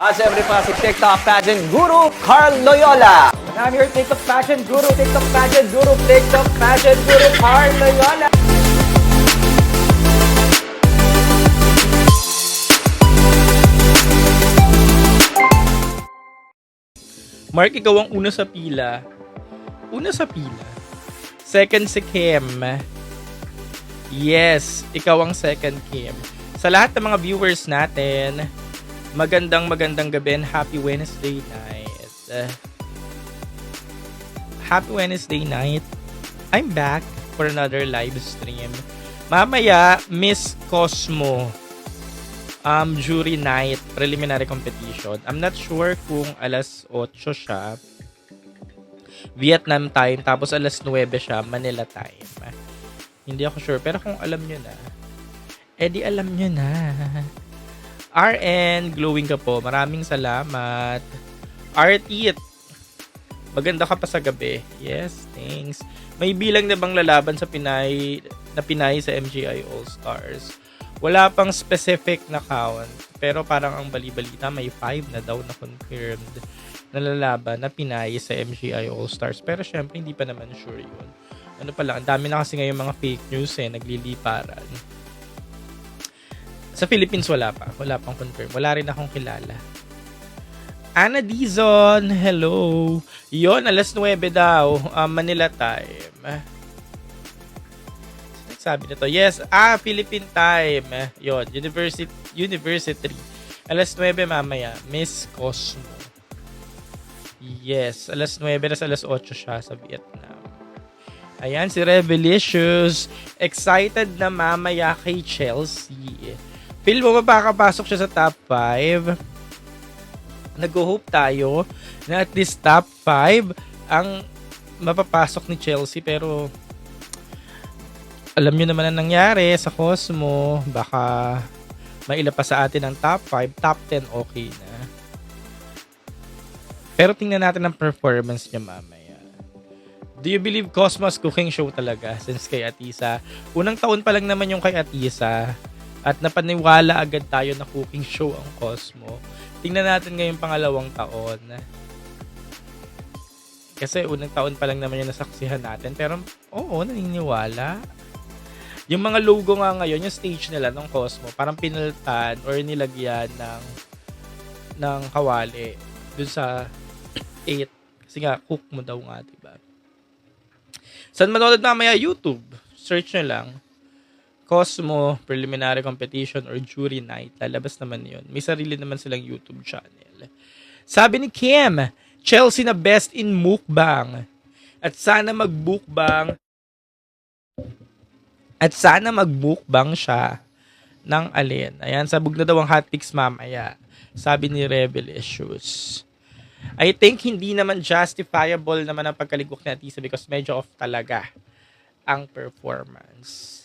Siyempre pa si TikTok pageant guru, Carl Loyola. And I'm your TikTok pageant guru, TikTok pageant guru, TikTok pageant guru, Carl Loyola. Mark, ikaw ang una sa pila. Una sa pila. Second si Kim. Yes, ikaw ang second, Kim. Sa lahat ng mga viewers natin, magandang gabi and happy Wednesday night. Happy Wednesday night. I'm back for another live stream. Mamaya, Miss Cosmo. Jury night, preliminary competition. I'm not sure kung alas 8 siya, Vietnam time, tapos alas 9 siya, Manila time. Hindi ako sure, pero kung alam nyo na, edi alam nyo na. RN, glowing ka po. Maraming salamat. Artit, maganda ka pa sa gabi. Yes, thanks. May bilang na bang lalaban sa Pinay sa MGI All-Stars? Wala pang specific na count, pero parang ang bali-balita may 5 na daw na confirmed na lalaban na Pinay sa MGI All-Stars. Pero syempre hindi pa naman sure yun. Ano pa lang, ang dami na kasi ngayon mga fake news nagliliparan. Sa Philippines wala pang confirm. Wala rin akong kilala. Ana Dizon, hello. Yon, alas 9 daw, Manila time. Sabi na to. Yes, Philippine time. Yon, University. Alas 9 mamaya, Miss Cosmo. Yes, alas 9 na sa alas 8 siya sa Vietnam. Ayan, si Revelicious. Excited na mamaya kay Chelsea. Feel mo mapakapasok siya sa top 5? Nag-hope tayo na at least top 5 ang mapapasok ni Chelsea, pero alam nyo naman ang nangyari sa Cosmo. Baka maila pa sa atin ang top 5, top 10 okay na. Pero tingnan natin ang performance niya mamaya. Do you believe Cosmo's cooking show talaga since kay Atisa? Unang taon pa lang naman yung kay Atisa at napaniwala agad tayo na cooking show ang Cosmo. Tingnan natin ngayong pangalawang taon. Kasi unang taon pa lang naman yung nasaksihan natin. Pero oo, naniniwala. Yung mga logo nga ngayon, yung stage nila ng Cosmo, parang pinaltan or nilagyan ng kawali dun sa 8. Kasi nga, cook mo daw nga, diba? Saan manonood mamaya? YouTube. Search nyo lang. Cosmo, preliminary competition or jury night. Lalabas naman yun. May sarili naman silang YouTube channel. Sabi ni Kim, Chelsea na best in mukbang. At sana mag-mukbang siya ng alin. Ayan, sabog na daw ang hotpicks mamaya. Sabi ni Revelicious. I think hindi naman justifiable naman ang pagkaligwak ni Atisa because medyo off talaga ang performance.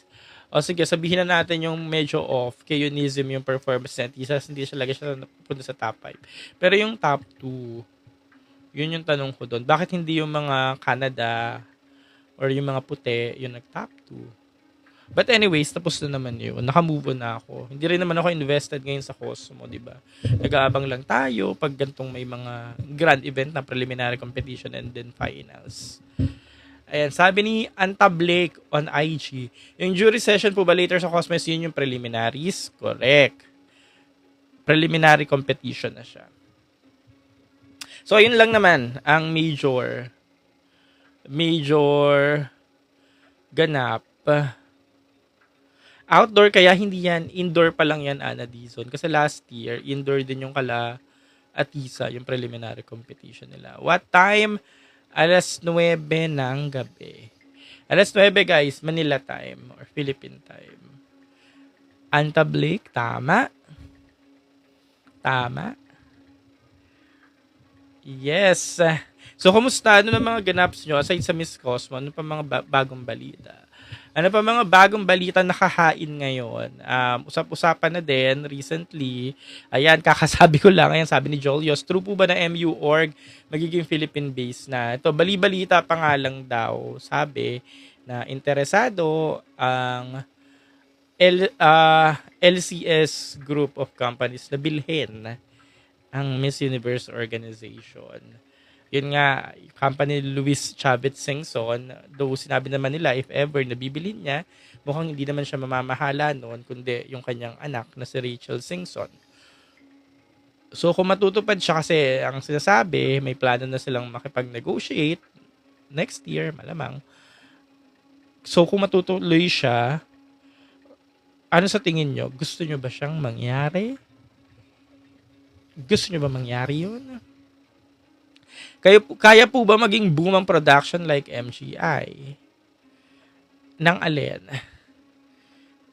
O sige, sabihin na natin yung medyo off, Keyonism yung performance ni Atisa, hindi siya lagi siya napunta sa top 5. Pero yung top 2, yun yung tanong ko doon. Bakit hindi yung mga Canada or yung mga puti yung nag-top 2? But anyways, tapos na naman yun. Naka-move on na ako. Hindi rin naman ako invested ngayon sa Cosmo, di ba? Nag-aabang lang tayo pag gantong may mga grand event na preliminary competition and then finals. Ayan, sabi ni Anta Blake on IG, yung jury session po ba later sa Cosmo, yun yung preliminaries? Correct. Preliminary competition na siya. So, yun lang naman ang major ganap. Outdoor kaya hindi yan, indoor pa lang yan, Ana Dizon. Kasi last year, indoor din yung kala Atisa, yung preliminary competition nila. What time? Alas 9 ng gabi. Alas 9 guys, Manila time or Philippine time. Anta Blake, tama? Tama? Yes. So, kumusta? Ano na mga ganaps nyo? Aside sa Miss Cosmo, ano pa mga bagong balita? Ano pa mga bagong balita nakahain ngayon? Usap-usapan na din recently. Ayan, kakasabi ko lang. Ayan, sabi ni Jolios, true po ba na MU org magiging Philippine base na? Ito, bali-balita pa nga lang daw. Sabi na interesado ang LCS group of companies na bilhin ang Miss Universe organization. Yun nga, company Luis Chavez Singson, though sinabi naman nila if ever nabibili niya, mukhang hindi naman siya mamamahala noon, kundi yung kanyang anak na si Rachel Singson. So kung matutupad siya kasi ang sinasabi, may plano na silang makipag-negotiate next year, malamang. So kung matutuloy siya, ano sa tingin nyo? Gusto nyo ba siyang mangyari? Gusto nyo ba mangyari yun? Kaya po ba maging boom ang production like MGI? Nang alin?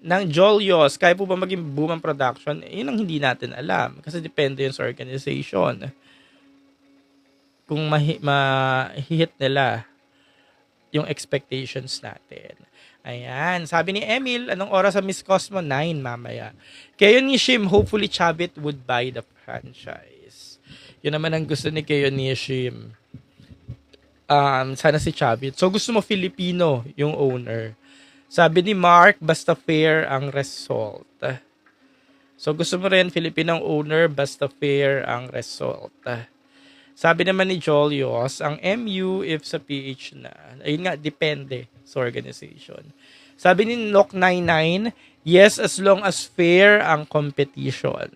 Ng Jolios, kaya po ba maging boom ang production? Yun ang hindi natin alam. Kasi depende yun sa organization. Kung ma-hit nila yung expectations natin. Ayan. Sabi ni Emil, anong oras sa Miss Cosmo? 9 mamaya. Kaya ni Shim, hopefully Chavit would buy the franchise. Yun naman ang gusto ni Keo ni Shim. Sana si Chavit. So gusto mo Filipino yung owner. Sabi ni Mark, basta fair ang result. So gusto mo rin Filipinong owner, basta fair ang result. Sabi naman ni Jolios, ang MU if sa PH na. Ayun nga, depende sa organization. Sabi ni Nok99, yes, as long as fair ang competition.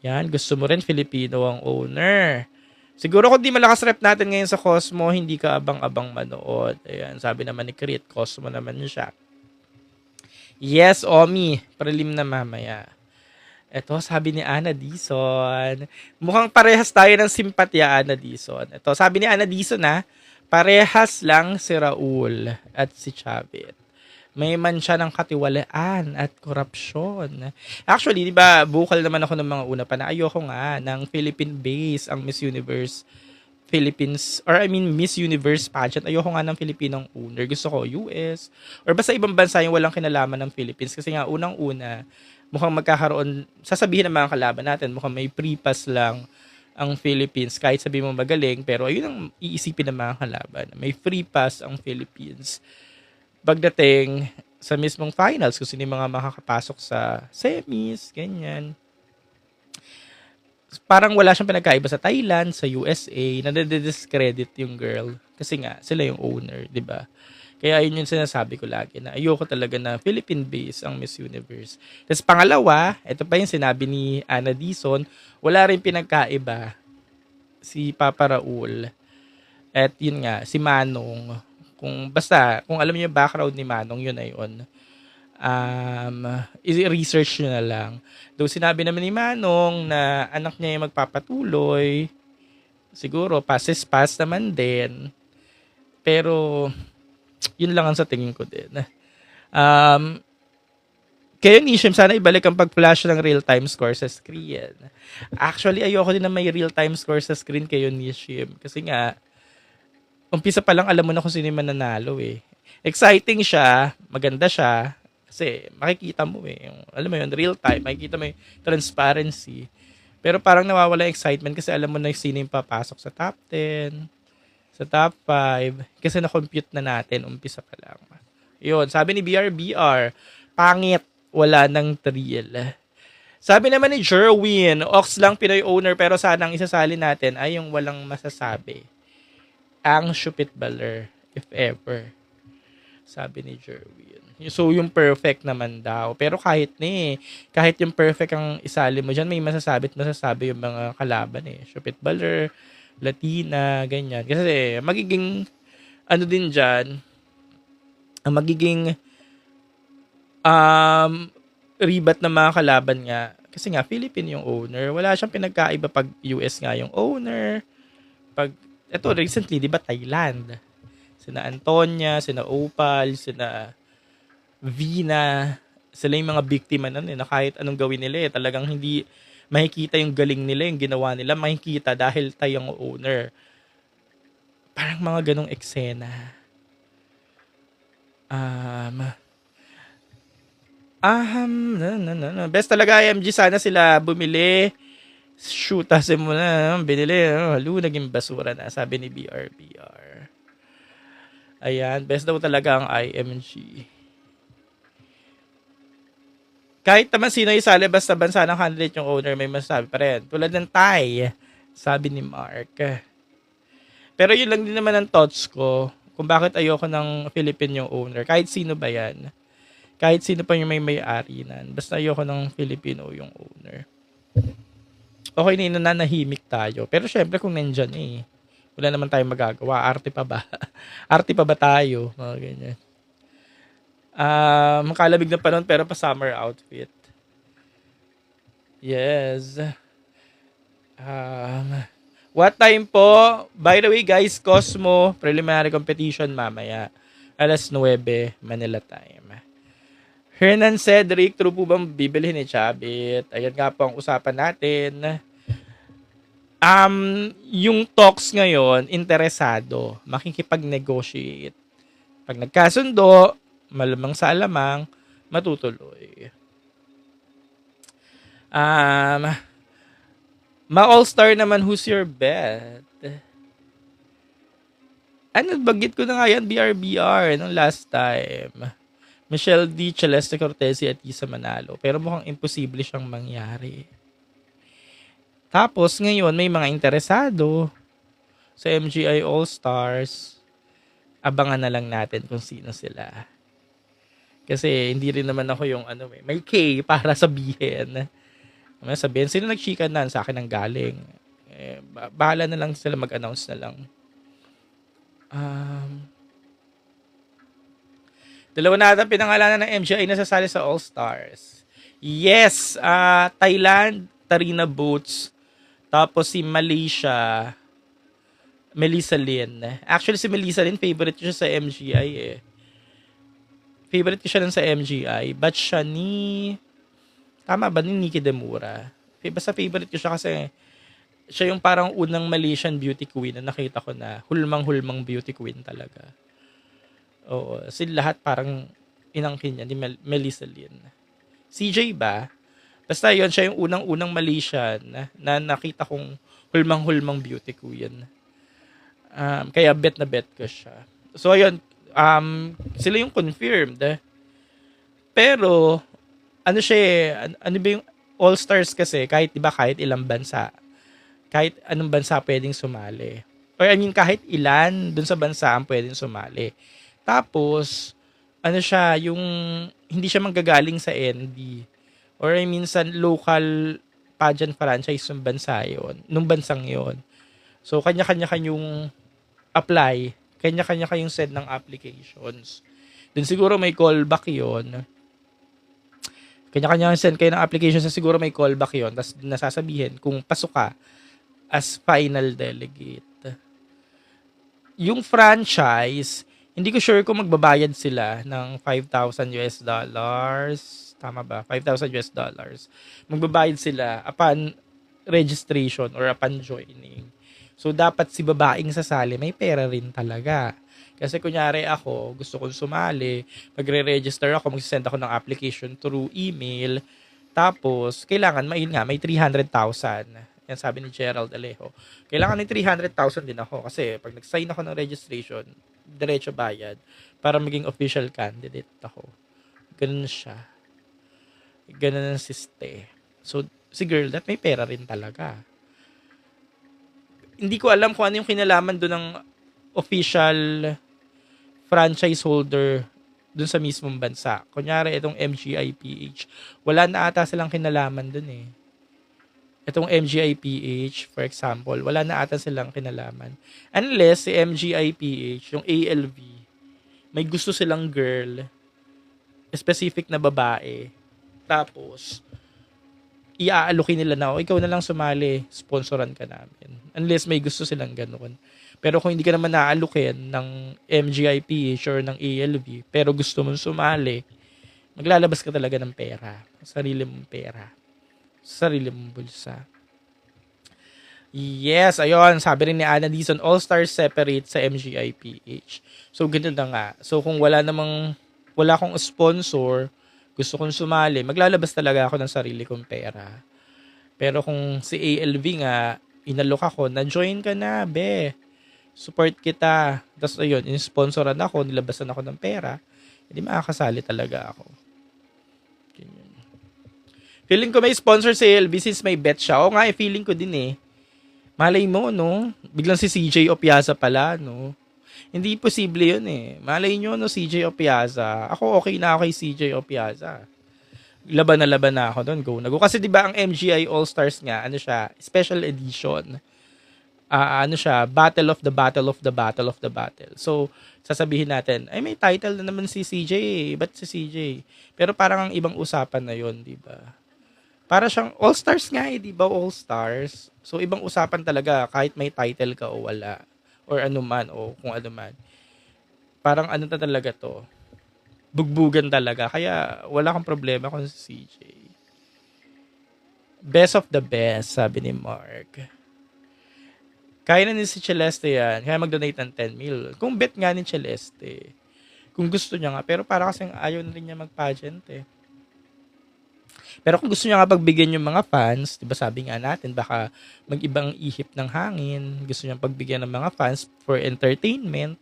Yan, gusto mo rin Filipino ang owner. Siguro kung di malakas rep natin ngayon sa Cosmo, hindi ka abang-abang manood. Ayan, sabi naman ni Crit, Cosmo naman siya. Yes, Omi, prelim na mamaya. Ito, sabi ni Ana Dison. Mukhang parehas tayo ng simpatya, Ana Dison. Ito, sabi ni Ana Dison parehas lang si Raul at si Chavit. May mancha ng katiwalaan at korupsyon. Actually, di ba, bukal naman ako ng mga una pa na ayoko nga ng Philippine base ang Miss Universe Philippines, or I mean Miss Universe pageant. Ayoko nga ng Filipinong owner. Gusto ko US, or basta ibang bansa yung walang kinalaman ng Philippines. Kasi nga, unang-una, mukhang magkakaroon, sasabihin ng mga kalaban natin, mukhang may pre-pass lang ang Philippines. Kahit sabihin mo magaling, pero ayun ang iisipin ng mga kalaban. May free pass ang Philippines. Pagdating sa mismong finals, kung sino yung mga makakapasok sa semis, ganyan. Parang wala siyang pinagkaiba sa Thailand, sa USA, na-discredit yung girl. Kasi nga, sila yung owner, di ba? Kaya yun yung sinasabi ko lagi na ayoko talaga na Philippine-based ang Miss Universe. Tapos pangalawa, ito pa yung sinabi ni Ana Dison, wala rin pinagkaiba si Papa Raul. At yun nga, si Manong, kung alam niyo yung background ni Manong, yun na yun. I-research nyo na lang. Though sinabi naman ni Manong na anak niya yung magpapatuloy, siguro pass naman din. Pero yun lang ang sa tingin ko din. Kaya Nishim, sana ibalik ang pag-flash ng real-time score sa screen. Actually, ayoko din na may real-time score sa screen kayo Nishim. Kasi nga, umpisa pa lang alam mo na kung sino yung mananalo eh. Exciting siya, maganda siya, kasi makikita mo eh. Alam mo yun, real time, makikita mo yung transparency. Pero parang nawawala yung excitement kasi alam mo na sino yung papasok sa top 10, sa top 5, kasi na-compute na natin, umpisa pa lang. Yun, sabi ni BRBR, pangit, wala ng thrill. Sabi naman ni Jerwin, Ox lang Pinoy owner pero sana ang isasali natin ay yung walang masasabi. Ang Shupit Baler, if ever. Sabi ni Jerwin. So, yung perfect naman daw. Pero kahit yung perfect ang isali mo dyan, may masasabi yung mga kalaban eh. Shupit Baler, Latina, ganyan. Kasi magiging, ano din dyan, magiging ribat ng mga kalaban nga. Kasi nga, Philippine yung owner. Wala siyang pinagkaiba pag US nga yung owner. Ito, recently, di ba, Thailand? Sina Antonia, sina Opal, sina Vina. Sila yung mga biktima nun na kahit anong gawin nila talagang hindi makikita yung galing nila, yung ginawa nila, makikita dahil tayong owner. Parang mga ganong eksena. Best talaga IMG, sana sila bumili. Shoot, kasi mo na, binili, naging basura na, sabi ni BRBR. Ayan, best daw talaga ang IMG. Kahit naman sino isali basta bansa ng candidate yung owner, may masasabi pa rin. Tulad ng Thai, sabi ni Mark. Pero yun lang din naman ang thoughts ko kung bakit ayoko ng Philippine yung owner. Kahit sino ba yan. Kahit sino pa yung may-ari nan. Basta ayoko ng Filipino yung owner. Okay na nananahimik tayo. Pero syempre kung nandyan wala naman tayong magagawa. Arte pa ba? Arte pa ba tayo? Mga ganyan. Makalabig na panahon pero pa summer outfit. Yes. What time po? By the way guys, Cosmo preliminary competition mamaya. 9:00 Manila time. Hernan Cedric, true po bang bibilhin ni Chabit? Ayan nga po ang usapan natin. Yung talks ngayon, interesado, makikipag-negotiate. Pag nagkasundo, malamang sa alamang, matutuloy. Ma-all-star naman, who's your bet? Bagit ko na nga yan, BRBR, nung last time. Michelle D, Celeste Cortesi at Isa Manalo. Pero mukhang imposible siyang mangyari. Tapos, ngayon, may mga interesado sa MGI All-Stars. Abangan na lang natin kung sino sila. Kasi hindi rin naman ako yung may K para sabihin. Sabihin, sino nag-chika na sa akin ang galing? Bahala na lang sila mag-announce na lang. Dalawa na ata pinangalanan ng MGI na sasali sa All-Stars. Yes, Thailand, Tarina Boots. Tapos si Malaysia, Melissa Lin. Actually, si Melissa Lin, favorite ko siya sa MGI Favorite ko siya nun sa MGI. But siya ni... Tama ba? Ni Nikki Demura. Basta favorite ko siya kasi siya yung parang unang Malaysian beauty queen na nakita ko na hulmang-hulmang beauty queen talaga. Oo. Sila lahat parang inangkin niya ni Melissa Lin. CJ ba? Basta yun, siya yung unang-unang Malaysian na nakita kong hulmang-hulmang beauty queen. Kaya bet na bet ko siya. So, ayun, sila yung confirmed. Pero, ano ba yung All-Stars kasi, kahit, di ba, kahit ilang bansa, kahit anong bansa pwedeng sumali. Or I mean, kahit ilan dun sa bansa ang pwedeng sumali. Tapos, yung, hindi siya manggagaling sa ND. Or I mean, sa local pageant franchise ng bansa yun, nung bansang yun. So, kanya-kanya kanyong apply, kanya-kanya kayong send ng applications. Dun siguro may callback yun. Kanya-kanya send kayo ng applications na siguro may callback yun. Tapos nasasabihin kung pasok ka as final delegate. Yung franchise, hindi ko sure kung magbabayad sila ng $5,000. Tama ba? $5,000. Magbabayad sila upon registration or upon joining. So, dapat si babaeng sasali, may pera rin talaga. Kasi kunyari ako, gusto kong sumali, magre-register ako, mag-send ako ng application through email, tapos, kailangan, may 300,000. Yan sabi ni Gerald Alejo. Kailangan may 300,000 din ako kasi pag nag-sign ako ng registration, diretso bayad para maging official candidate ako. Ganun siya. Ganun ang siste. So, si girl that may pera rin talaga. Hindi ko alam kung ano yung kinalaman doon ng official franchise holder doon sa mismong bansa. Kunyari, itong MGIPH. Wala na ata silang kinalaman doon Itong MGIPH, for example, wala na ata silang kinalaman. Unless si MGIPH, yung ALV, may gusto silang girl, specific na babae. Tapos, i-aallokin nila na, ikaw na lang sumali, sponsoran ka namin. Unless may gusto silang ganoon. Pero kung hindi ka naman na-allokin ng MGIPH or ng ALV, pero gusto mong sumali, maglalabas ka talaga ng pera. Sarili mong pera. Sarili mong bulsa. Yes, ayun. Sabi rin ni Ana Dizon, All-Stars separate sa MGIPH. So, ganun na nga. So, kung wala akong sponsor, gusto kong sumali, maglalabas talaga ako ng sarili kong pera. Pero kung si ALV nga, inalok ako, na-join ka na, be. Support kita. Tapos ayun, in-sponsoran ako, nilabasan ako ng pera, hindi makakasali talaga ako. Ganyan. Feeling ko may sponsor si LB since may bet siya. O nga, feeling ko din eh. Malay mo, no? Biglang si CJ Opiaza pala, no? Hindi posible yun eh. Malay nyo, no, CJ Opiaza. Ako okay na ako kay CJ Opiaza. Laban na ako doon. Go na go. Kasi di ba ang MGI All-Stars nga, ano siya, special edition. Ano siya, Battle of the Battle of the Battle of the Battle. So, sasabihin natin, ay may title na naman si CJ eh. Ba't si CJ? Pero parang ang ibang usapan na yon, di ba? Para siyang All-Stars nga eh, di ba? All-Stars. So, ibang usapan talaga kahit may title ka o wala. Or ano man, o kung ano man. Parang ano na talaga to. Bugbugan talaga. Kaya wala kang problema kung si CJ. Best of the best, sabi ni Mark. Kaya na ni si Celeste yan. Kaya mag-donate ng 10 mil. Kung bet nga ni Celeste. Kung gusto niya nga. Pero para kasing ayaw na rin niya mag-pageant eh. Pero kung gusto niya nga pagbigyan yung mga fans, di ba sabi nga natin, baka mag-ibang ihip ng hangin, gusto niya pagbigyan ng mga fans for entertainment,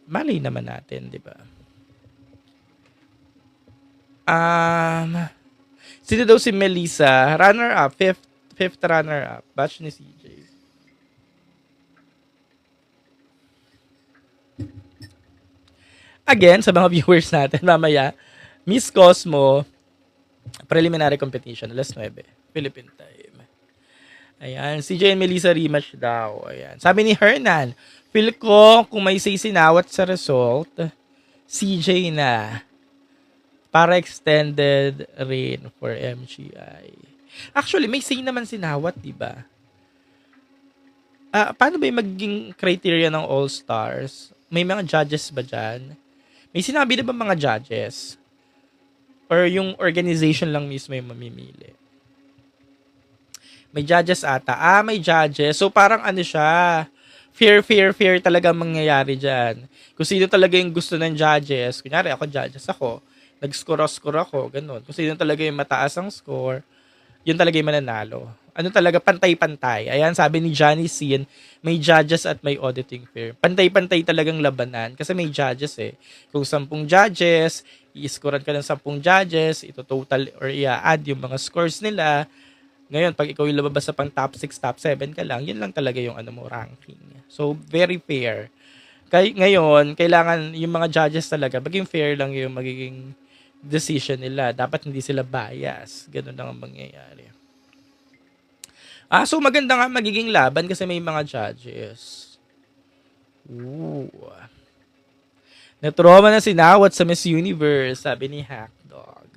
malay naman natin, di ba? Sino daw si Melissa? Runner-up, fifth runner-up, batch ni CJ. Again, sa mga viewers natin, mamaya, Miss Cosmo, preliminary competition, alas 9, Philippine time. Ayan, CJ and Melissa rematch daw. Ayan. Sabi ni Hernan, feel ko kung may say sinawat sa result, CJ na. Para extended reign for MGI. Actually, may say naman sinawat, di ba? Paano ba yung magiging criteria ng All-Stars? May mga judges ba dyan? May sinabi na ba mga judges? Or yung organization lang mismo yung mamimili? May judges ata. May judges. So parang ano siya, fair talaga mangyayari dyan. Kung sino talaga yung gusto ng judges, kunyari ako judges ako, nag-score ako, ganun. Kung sino talaga yung mataas ang score, yun talaga yung mananalo. Ano talaga, pantay-pantay. Ayan, sabi ni Johnny Sin, may judges at may auditing firm. Pantay-pantay talagang labanan kasi may judges eh. Kung 10 judges, i-scorean ka ng 10 judges, ito total or i-add yung mga scores nila. Ngayon, pag ikaw yung lumabas sa pang top 6, top 7 ka lang, yun lang talaga yung ano mo, ranking. So, very fair. Ngayon, kailangan yung mga judges talaga, maging fair lang yung magiging decision nila. Dapat hindi sila bias. Ganun lang ang mangyayari. So maganda nga magiging laban kasi may mga judges. Ooh. Natroma na sinawat sa Miss Universe, sabi ni Hackdog.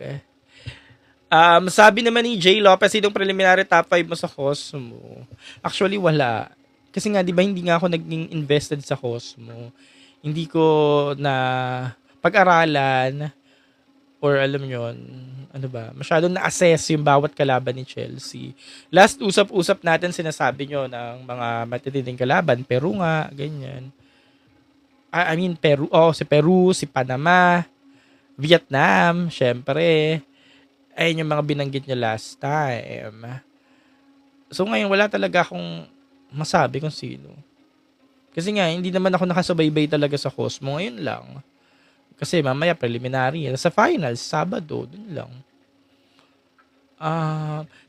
Sabi naman ni Jay Lopez, itong preliminary top 5 mo sa Cosmo. Actually, wala. Kasi nga, di ba, hindi nga ako naging invested sa Cosmo. Hindi ko na pag-aralan or alam nyo, ano ba, masyadong na-assess yung bawat kalaban ni Chelsea. Last usap-usap natin, sinasabi nyo ng mga matitinding kalaban, Peru nga, ganyan. I mean, Peru, si Peru, si Panama, Vietnam, syempre. Ayun yung mga binanggit nyo last time. So ngayon, wala talaga akong masabi kung sino. Kasi nga, hindi naman ako nakasubaybay talaga sa Cosmo. Ngayon lang. Kasi mamaya preliminary. Sa finals, Sabado, dun lang.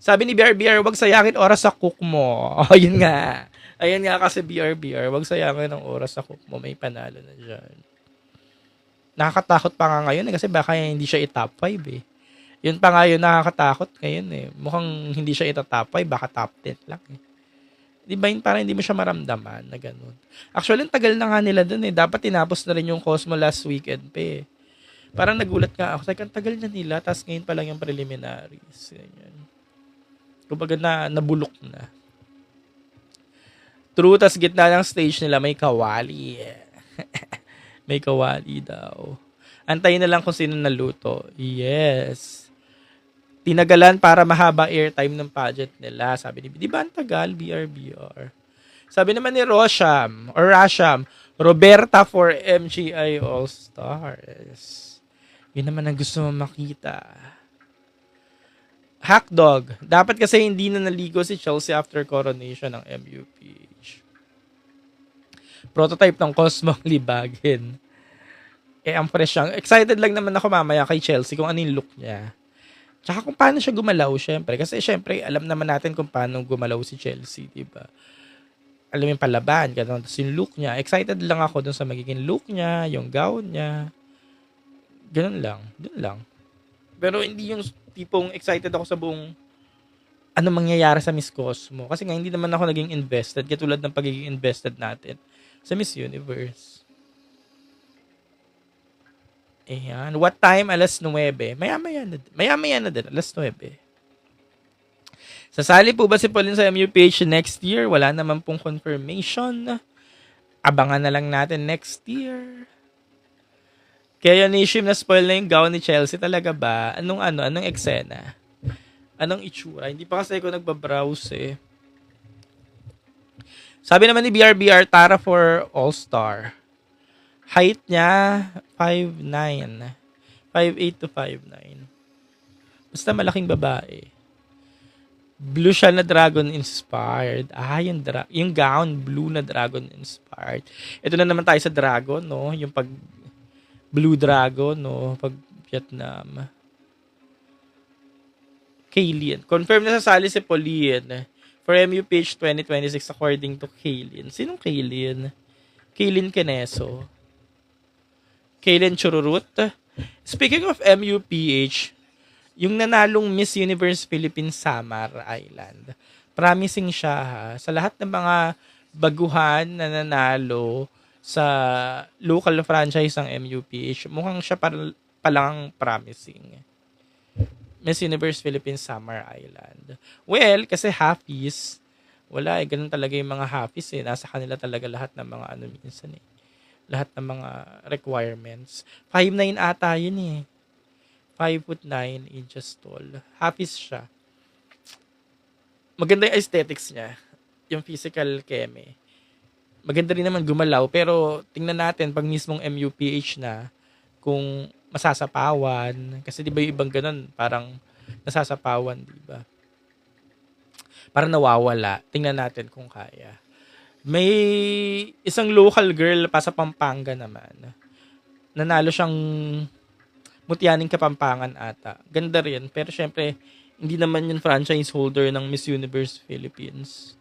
Sabi ni BRBR, wag sayangin oras sa cook mo. Yun nga. Ayan nga kasi BRBR, wag sayangin ng oras sa cook mo. May panalo na dyan. Nakakatakot pa nga ngayon kasi baka hindi siya i-top 5 eh. Yun pa nga yun nakakatakot ngayon eh. Mukhang hindi siya ita-top 5, baka top 10 lang eh. Di ba yun, parang hindi mo siya maramdaman na ganun. Actually, ang tagal na nga nila dun eh. Dapat tinapos na rin yung Cosmo last weekend pa eh. Parang nagulat nga ako. Ang tagal na nila, tapos ngayon pa lang yung preliminaries. Ganyan. Kumbaga nabulok na. True, tas gitna ng stage nila, may kawali. May kawali daw. Antayin na lang kung sino naluto. Yes. Tinagalan para mahaba airtime ng pageant nila. Sabi ni, di ba ang tagal? BRBR. Sabi naman ni Rasham, Roberta for MGI All-Stars. Yun naman ang gusto mo makita. Hackdog. Dapat kasi hindi na naligo si Chelsea after coronation ng MUPH. Prototype ng Cosmo libagin. Ang fresh siyang. Excited lang naman ako mamaya kay Chelsea kung ano yung look niya. Tsaka kung paano siya gumalaw, syempre. Kasi syempre, alam naman natin kung paano gumalaw si Chelsea, di ba? Alam yung palaban, gano'n. Tapos yung look niya. Excited lang ako dun sa magiging look niya, yung gown niya. Ganun lang. Dun lang. Pero hindi yung tipong excited ako sa buong ano mangyayari sa Miss Cosmo. Kasi nga, hindi naman ako naging invested. Katulad ng pagiging invested natin sa Miss Universe. Ayan. What time? Alas 9. Maya-maya na din. Alas 9. Sasali po ba si Pauline sa MUPH next year? Wala naman pong confirmation. Abangan na lang natin next year. Kaya Nishim, na-spoil na yung gown ni Chelsea. Talaga ba? Anong eksena? Anong itsura? Hindi pa kasi ako nagbabrowse eh. Sabi naman ni BRBR, Tara for All-Star. Height niya, 5'9". 5'8 to 5'9". Basta malaking babae. Blue siya na dragon inspired. Yung gown, blue na dragon inspired. Ito na naman tayo sa dragon, no? Yung pag blue dragon, no? Pag Vietnam. Kaylin. Confirm na sasali si Pauline for MUPH 2026 according to Kaylin. Sinong Kaylin? Kaylin Keneso. Kaylin Chururut. Speaking of MUPH, yung nanalong Miss Universe Philippines Samar Island, promising siya ha, sa lahat ng mga baguhan na nanalo sa local franchise ng MUPH. Mukhang siya palang promising. Miss Universe Philippines Summer Island. Well, kasi Hafiz, wala eh, ganun talaga yung mga Hafiz eh. Nasa kanila talaga lahat ng mga ano minsan eh. Lahat ng mga requirements. 5'9" ata yun eh. 5'9" inches tall. Hafiz siya. Maganda yung aesthetics niya. Yung physical cheme. Maganda rin naman gumalaw. Pero tingnan natin pag mismong MUPH na kung masasapawan. Kasi di ba yung ibang ganun, parang nasasapawan, di ba? Parang nawawala. Tingnan natin kung kaya. May isang local girl pa sa Pampanga naman. Nanalo siyang Mutyaning Kapampangan ata. Ganda rin. Pero syempre, hindi naman yung franchise holder ng Miss Universe Philippines.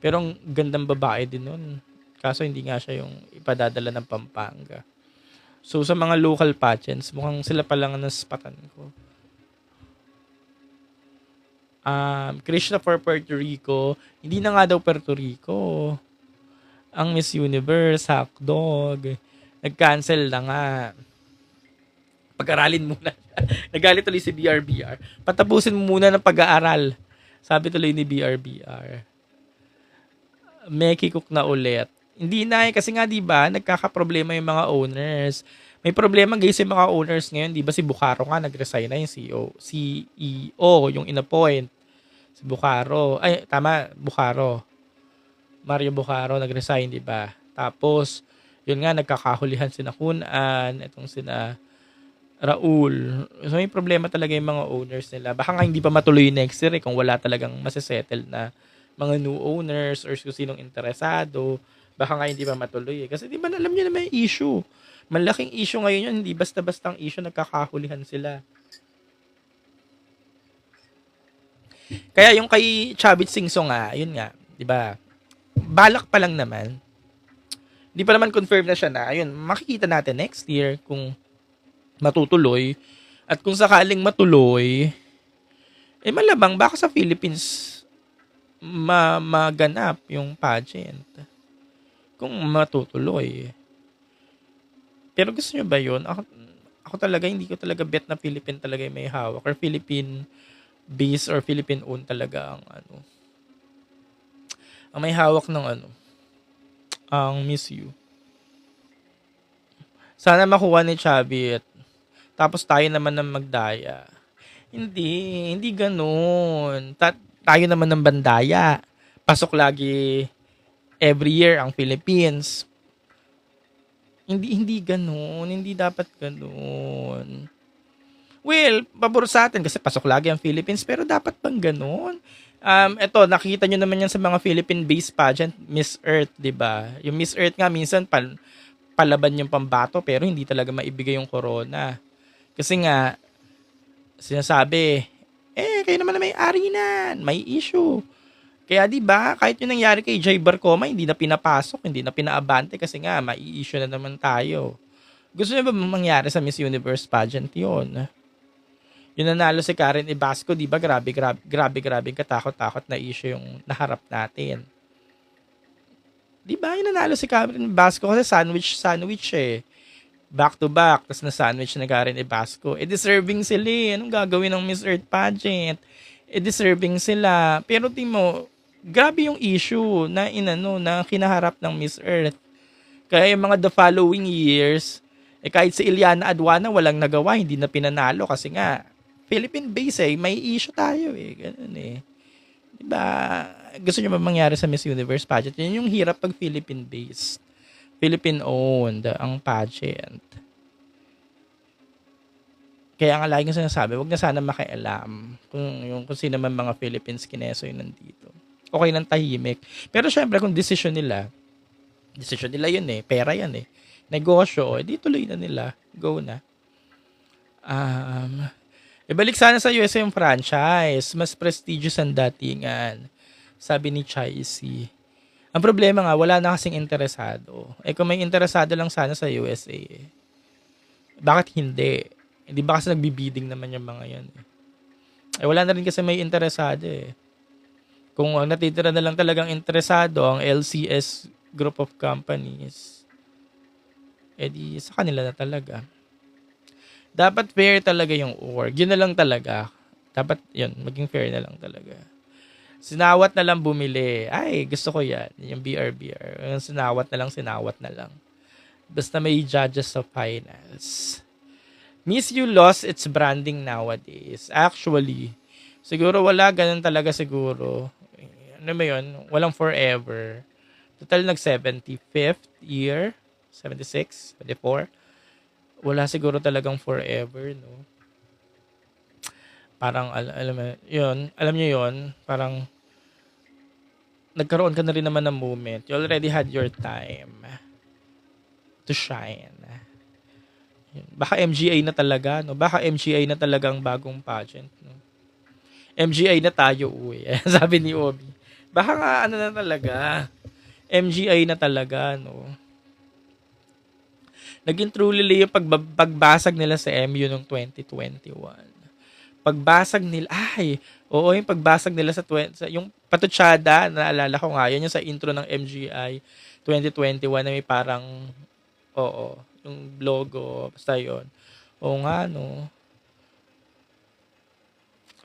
Pero ang gandang babae din nun. Kaso hindi nga siya yung ipadadala ng Pampanga. So, sa mga local pageants, mukhang sila pa lang ang naspatan ko. Krishna for Puerto Rico. Hindi na nga daw Puerto Rico. Ang Miss Universe, Hackdog. Nag-cancel na nga. Pag-aralin muna. Nagalit tuloy si BRBR. Patapusin mo muna ng pag-aaral. Sabi tuloy ni BRBR. Meki Cook na ulit. Hindi na eh, kasi nga 'di ba, nagkakaproblema yung mga owners. May problema guys yung mga owners ngayon, 'di ba si Bucaro nga nag-resign na yung CEO, yung inappoint. Si Bucaro, ay tama, Bucaro. Mario Bucaro nag-resign, 'di ba? Tapos yun nga nagkakahulihan sina Kunan, itong sina Raul. So may problema talaga yung mga owners nila. Baka nga hindi pa matuloy next year kung wala talagang masesettle na mga new owners or kung sinong interesado. Baka nga hindi pa matuloy eh. Kasi di ba alam niyo na may issue. Malaking issue ngayon yun. Hindi basta-bastang issue. Nagkakahulihan sila. Kaya yung kay Chavit Singso nga, yun nga. Di ba? Balak pa lang naman. Di pa naman confirm na siya na. Ayun, makikita natin next year kung matutuloy. At kung sakaling matuloy, eh malamang baka sa Philippines maganap yung pageant. Kung matutuloy. Pero gusto nyo ba yun? Ako talaga, hindi ko talaga bet na Philippine talaga yung may hawak. Or Philippine based or Philippine owned talaga ang ang may hawak ng ang Miss You. Sana makuha ni Chavit. Tapos tayo naman ng magdaya. Hindi ganun. Tayo naman ng bandaya. Pasok lagi every year ang Philippines. Hindi ganun. Hindi dapat ganun. Well, pabor sa atin kasi pasok lagi ang Philippines, pero dapat bang ganun? Eto, nakita nyo naman yan sa mga Philippine-based pageant, Miss Earth, di ba? Yung Miss Earth nga, minsan palaban yung pambato, pero hindi talaga maibigay yung corona. Kasi nga, sinasabi, Kayo naman na may-ari nan, may issue. Kaya 'di ba, kahit yung nangyari kay Jay Barcoma, hindi na pinapasok, hindi na pinaabante kasi nga mai-issue na naman tayo. Gusto niyo ba mangyari sa Miss Universe pageant 'yon? Yung nanalo si Karen Ibasco, 'di ba? Grabe katakot-takot na issue yung naharap natin. 'Di ba? Yung nanalo si Karen Ibasco kasi sandwich eh. Back to back, tapos na sandwich na Karen Ibasco. Deserving sila eh. Anong gagawin ng Miss Earth pageant? Deserving sila. Pero Timo, grabe yung issue na na kinaharap ng Miss Earth. Kaya yung mga the following years, kahit si Ileana Aduana walang nagawa, hindi na pinanalo kasi nga Philippine base may issue tayo eh. Ganun eh. Diba? Gusto nyo ba mangyari sa Miss Universe pageant? Yun yung hirap pag Philippine based. Philippine owned ang pageant. Kaya nga lagi ko sinasabi, wag na sana makialam kung sino man mga Philippines kineso yung nandito. Okay lang tahimik. Pero syempre kung decision nila yun eh. Pera yan eh. Negosyo, di tuloy na nila. Go na. Ibalik sana sa US yung franchise. Mas prestigious ang datingan. Sabi ni Chai C. Ang problema nga, wala na kasing interesado. Kung may interesado lang sana sa USA, bakit hindi? Hindi ba kasi nagbibidding naman yung mga yan? Wala na rin kasi may interesado eh. Kung ang natitira na lang talagang interesado, ang LCS group of companies, di sa kanila na talaga. Dapat fair talaga yung org. Yun na lang talaga. Dapat yun, maging fair na lang talaga. Sinawat na lang bumili. Ay, gusto ko yan. Yung BRBR. Yung sinawat na lang. Basta may judges sa finals. Miss You lost its branding nowadays. Actually, siguro wala ganun talaga siguro. Ano ba yun? Walang forever. Total nag 75th year. 76, 74. Wala siguro talagang forever, no? Parang, alam niyo yun, parang, nagkaroon ka na rin naman ng moment. You already had your time to shine. Baka MGA na talaga, no? Baka MGA na talagang bagong pageant, no? MGA na tayo, uwi. Sabi ni Obi. Baka nga, na talaga. MGA na talaga, no? Naging truly yung pagbasag nila sa MU noong 2021. Pagbasag nila, yung pagbasag nila sa yung patutsada, naalala ko nga, yun yung sa intro ng MGI 2021 na may parang, yung logo, basta yun. Oo nga, no.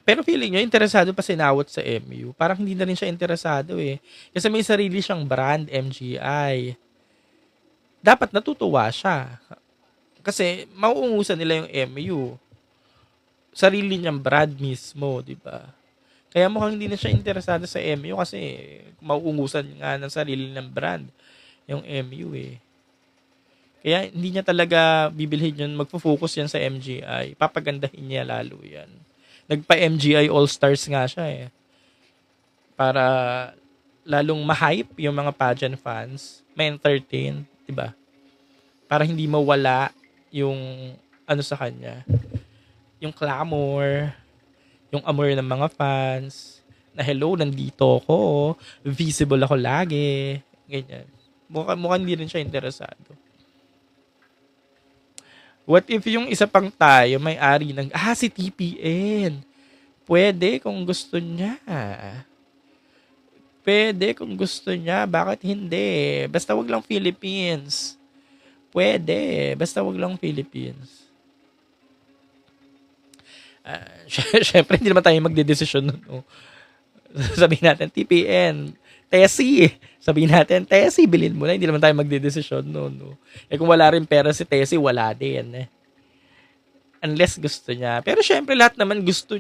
Pero feeling nyo, interesado pa sinawat sa MU. Parang hindi na rin siya interesado eh. Kasi may sarili siyang brand, MGI. Dapat natutuwa siya. Kasi mauungusan nila yung MU. Sarili niyang brand mismo, di ba? Kaya mukhang hindi na siya interesado sa MU kasi mauungusan nga ng sarili ng brand yung MU eh. Kaya hindi niya talaga bibilhin yun, magfo-focus yan sa MGI. Papagandahin niya lalo yan. Nagpa-MGI All-Stars nga siya eh. Para lalong ma-hype yung mga pageant fans, ma-entertain, di ba? Para hindi mawala yung sa kanya. Yung clamor, yung amor ng mga fans, na hello, nandito ako, visible ako lagi, ganyan. Mukhang hindi rin siya interesado. What if yung isa pang tayo, may-ari ng, si TPN. Pwede kung gusto niya. Bakit hindi? Basta wag lang Philippines. Pwede, basta wag lang Philippines. Syempre, hindi naman tayo magdedesisyon nun. No? Sabihin natin, TPN, Tessie. Sabihin natin, Tessie, bilhin mo na. Hindi naman tayo magdedesisyon nun. No? Kung wala rin pera si Tessie, wala din. Unless gusto niya. Pero syempre, lahat naman gusto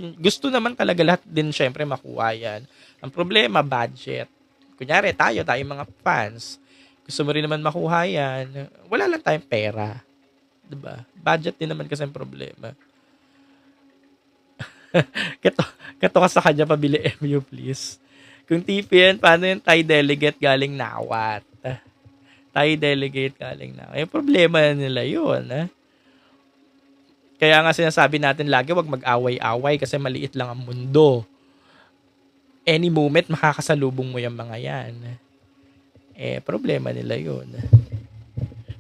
naman talaga lahat din syempre makuha yan. Ang problema, budget. Kunyari, tayo mga fans. Gusto mo rin naman makuha yan. Wala lang tayong pera. Diba? Budget din naman kasi ang problema. Kato ka sa kanya, pabili MU please. Kung TPN, paano yung Thai delegate galing Nawat? Thai delegate galing Nawat. Yung problema nila yun. Kaya nga sinasabi natin lagi, wag mag-away-away kasi maliit lang ang mundo. Any moment, makakasalubong mo yung mga yan. Problema nila yun.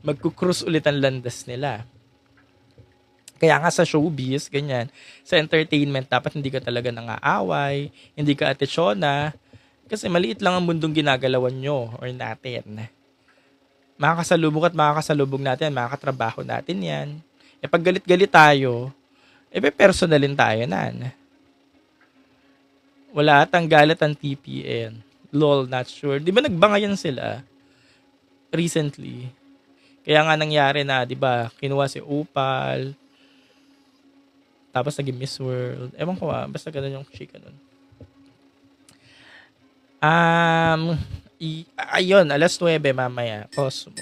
Magkukrus ulit ang landas nila. Kaya nga sa showbiz, ganyan, sa entertainment, dapat hindi ka talaga nangaaway, hindi ka atensyon kasi maliit lang ang mundong ginagalawan nyo or natin. Makakasalubong at makakasalubong natin, makakatrabaho natin yan. Pag galit-galit tayo, personalin tayo nan. Wala atang galit ang TPN. Lol, not sure. Di ba nagbangayan sila recently? Kaya nga nangyari na, di ba, kinuha si Opal, tapos naging Miss World. Ewan ko basta ganun yung chika nun. Ayun, alas 9 mamaya, Cosmo.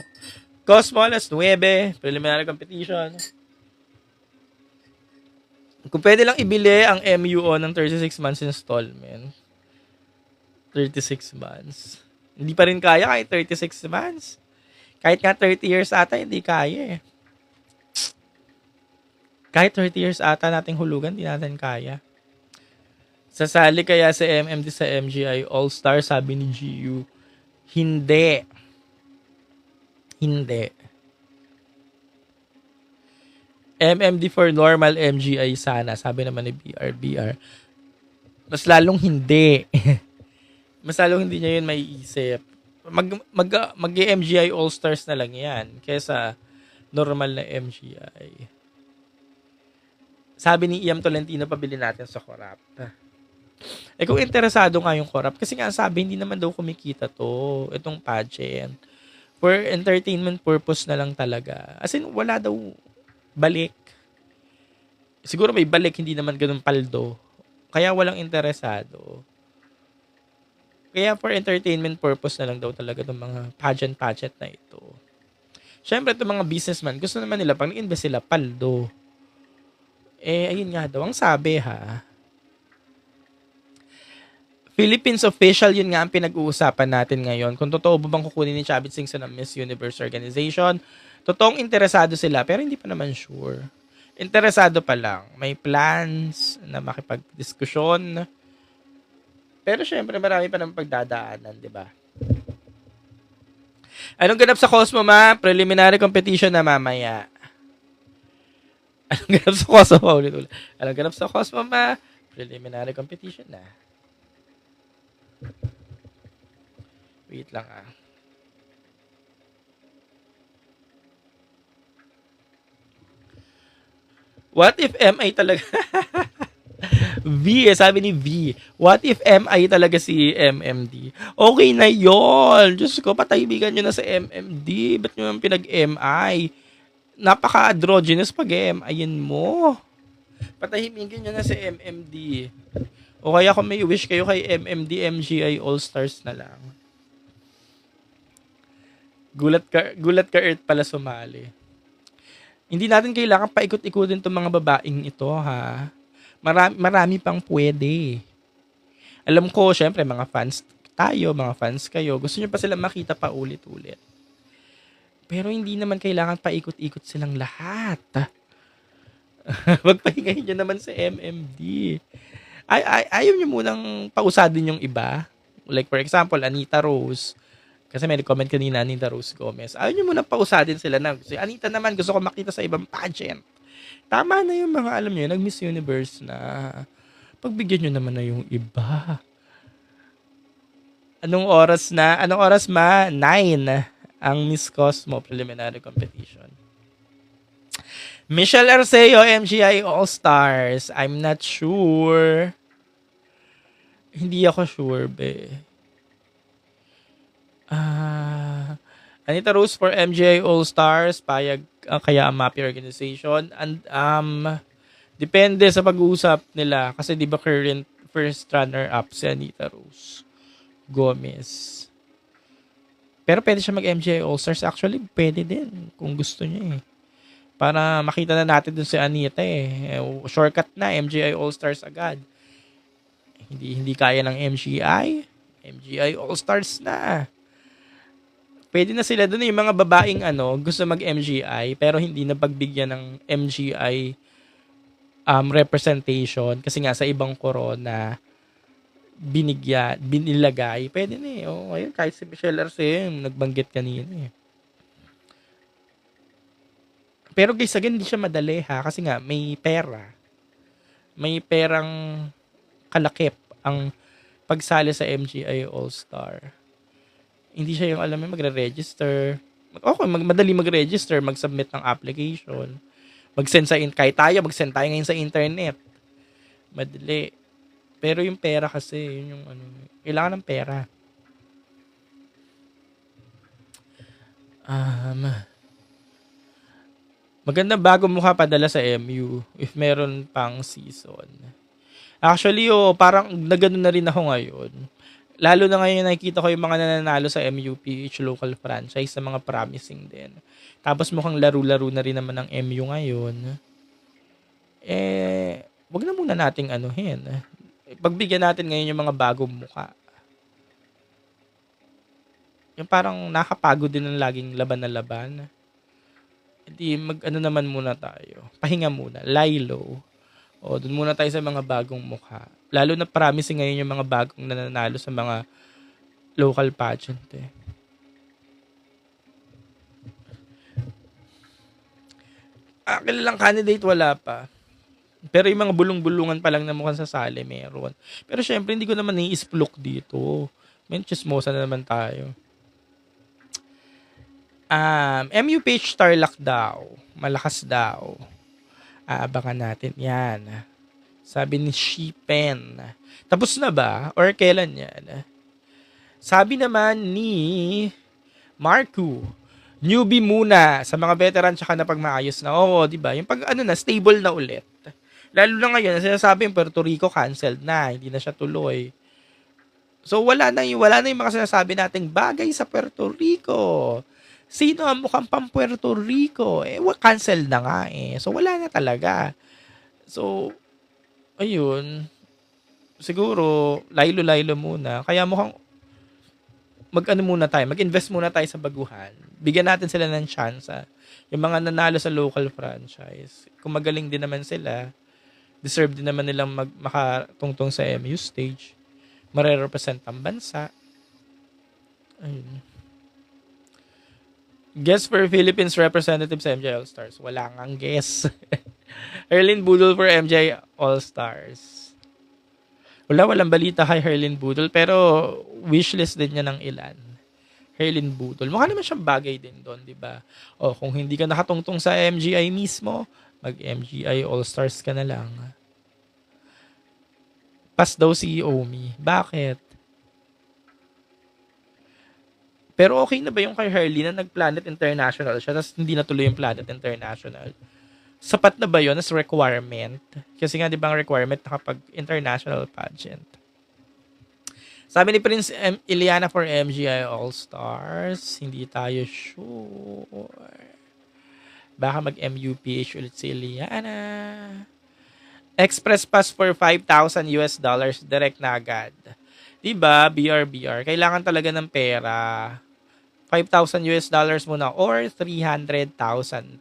Cosmo, alas 9, preliminary competition. Kung pwede lang ibili ang MUO ng 36 months installment. 36 months. Hindi pa rin kaya kahit 36 months. Kahit nga 30 years ata, hindi kaya Kahit 30 years ata nating hulugan, hindi natin kaya. Sasali kaya si MMD sa MGI All-Star, sabi ni GU. Hindi. MMD for normal MGI sana, sabi naman ni BR. Mas lalong hindi. Mas lalong hindi niya yun maiisip. Mag-MGI All-Stars na lang yan kesa normal na MGI. Sabi ni Iam Tolentino, pabili natin sa Corrupt. Kung interesado nga yung Corrupt, kasi nga sabi, hindi naman daw kumikita to, itong pageant. For entertainment purpose na lang talaga. As in, wala daw balik. Siguro may balik, hindi naman ganun paldo. Kaya walang interesado. Kaya for entertainment purpose na lang daw talaga itong mga pageant na ito. Siyempre, itong mga businessman, gusto naman nila, pag nag-invest sila, paldo. Ayun nga daw, ang sabi Philippines official, yun nga ang pinag-uusapan natin ngayon. Kung totoo ba bang kukunin ni Chavit Singson ng Miss Universe organization, totoong interesado sila, pero hindi pa naman sure. Interesado pa lang. May plans na makipag-diskusyon. Pero syempre, marami pa ng pagdadaanan, di ba? Anong ganap sa Cosmo, ma? Preliminary competition na mamaya. Anong ganap sa Cosmo? Ulit-ulit. Anong ganap sa Cosmo, ma? Preliminary competition na. Wait lang What if MI talaga? Sabi ni V. What if MI talaga si MMD? Okay na yon. Diyos ko, patahimikan nyo na sa MMD. Ba't nyo pinag-MI? Napaka-androgynous pag-MI-in mo. Patahimikan nyo na sa MMD. O kaya kung may wish kayo kay MMD, MGI All-Stars na lang. Gulat ka Earth pala sumali. Hindi natin kailangan paikot-ikutin itong mga babaeng ito, ha? Marami pang pwede. Alam ko, syempre, mga fans tayo, mga fans kayo, gusto nyo pa sila makita pa ulit-ulit. Pero hindi naman kailangan paikot-ikot silang lahat. Magpahingahin nyo naman sa MMD. Ayaw nyo munang pausadin yung iba. Like, for example, Anita Rose. Kasi may comment kanina, Anita Rose Gomez. Ayaw nyo munang pausadin sila na. Si Anita naman, gusto ko makita sa ibang pageant. Tama na yung mga, alam nyo, nag-Miss Universe na. Pagbigyan nyo naman na yung iba. Anong oras ma? 9 ang Miss Cosmo preliminary competition. Michelle Arceo, MGI All-Stars. I'm not sure. Hindi ako sure, be. Anita Rose for MGI All-Stars. Payag kaya ang MAPI organization. And depende sa pag-uusap nila. Kasi di ba current first runner-up si Anita Rose Gomez. Pero pwede siya mag-MGI All-Stars. Actually, pwede din kung gusto niya Para makita na natin dun si Anita Shortcut na, MGI All-Stars agad. Hindi kaya ng MGI All-Stars na. Pwede na sila dun yung mga babaeng gusto mag-MGI pero hindi na pagbigyan ng MGI representation. Kasi nga sa ibang corona, binilagay. Pwede na eh. Oh, ayun, kahit si Michelle Arce, nagbanggit kanina eh. Pero guys, again, hindi siya madali ha. Kasi nga, may pera. May perang kalakip ang pagsali sa MGI All-Star. Hindi siya yung alam mo magre-register. Okay, madali mag-register, mag-submit ng application. Mag-send kahit tayo, mag-send tayo ngayon sa internet. Madali. Pero yung pera kasi, yun yung ano, kailangan ng pera. Maganda bago mukha padala sa MU if meron pang season. Actually, parang nagano na rin ako ngayon. Lalo na ngayon nakikita ko yung mga nananalo sa MUPH local franchise sa mga promising din. Tapos mukhang laro-laro na rin naman ng MU ngayon. Wag na muna nating anuhin. Pagbigyan natin ngayon yung mga bagong mukha. Yung parang nakapagod din ng laging laban na laban. Hindi, naman muna tayo. Pahinga muna. Lie low. O, dun muna tayo sa mga bagong mukha. Lalo na promising ngayon yung mga bagong nananalo sa mga local pageant eh. Kilalang candidate wala pa. Pero yung mga bulong-bulungan pa lang na mukhang sasali, meron. Pero syempre, hindi ko naman i-splok dito. May chismosa na naman tayo. MUPH Tarlac daw. Malakas daw. Abangan natin yan. Sabi ni Shipen. Tapos na ba? Or kailan yan? Sabi naman ni Marku, newbie muna sa mga veteran tsaka na pag maayos na. Oo, di ba? Yung pag stable na ulit. Lalo na ngayon, sinasabi yung Puerto Rico canceled na. Hindi na siya tuloy. So wala na yung mga sinasabi nating bagay sa Puerto Rico. Sino ang mukhang pang Puerto Rico? Cancel na nga eh. So, wala na talaga. So, ayun. Siguro, laylo-laylo muna. Kaya mukhang mag-invest muna tayo sa baguhan. Bigyan natin sila ng chance. Yung mga nanalo sa local franchise. Kung magaling din naman sila, deserve din naman nilang makatungtong sa MU stage. Mare-represent ang bansa. Ayun. Guest for Philippines representative sa MJ All-Stars. Wala ngang guess. Herlin Budol for MJ All-Stars. Walang balita kay Herlin Budol, pero wishlist din niya ng ilan. Herlin Budol. Mukha naman siyang bagay din doon, di ba? O, kung hindi ka nakatungtong sa MGI mismo, mag-MGI All-Stars ka na lang. Pas daw si Omi. Bakit? Pero okay na ba yung kay Herlin na nag-Planet International siya tapos hindi natuloy yung Planet International? Sapat na ba yun as requirement? Kasi nga di ba ang requirement na kapag international pageant? Sabi ni Prince Iliana for MGI All-Stars, hindi tayo sure. Baka mag-MUPH ulit si Iliana. Express pass for $5,000 direct na agad. Diba? BR. Kailangan talaga ng pera. $5,000 muna or 300,000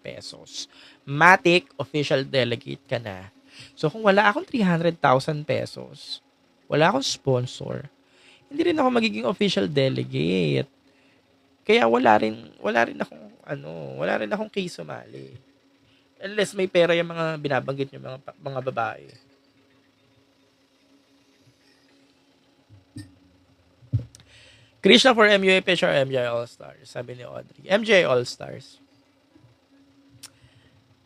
pesos. Matic, official delegate ka na. So kung wala akong 300,000 pesos, wala akong sponsor, hindi rin ako magiging official delegate. Kaya wala rin akong case sumali. Unless may pera yung mga binabanggit yung mga babae. Krishna for MUAPH or MGI All-Stars, sabi ni Audrey. MGI All-Stars.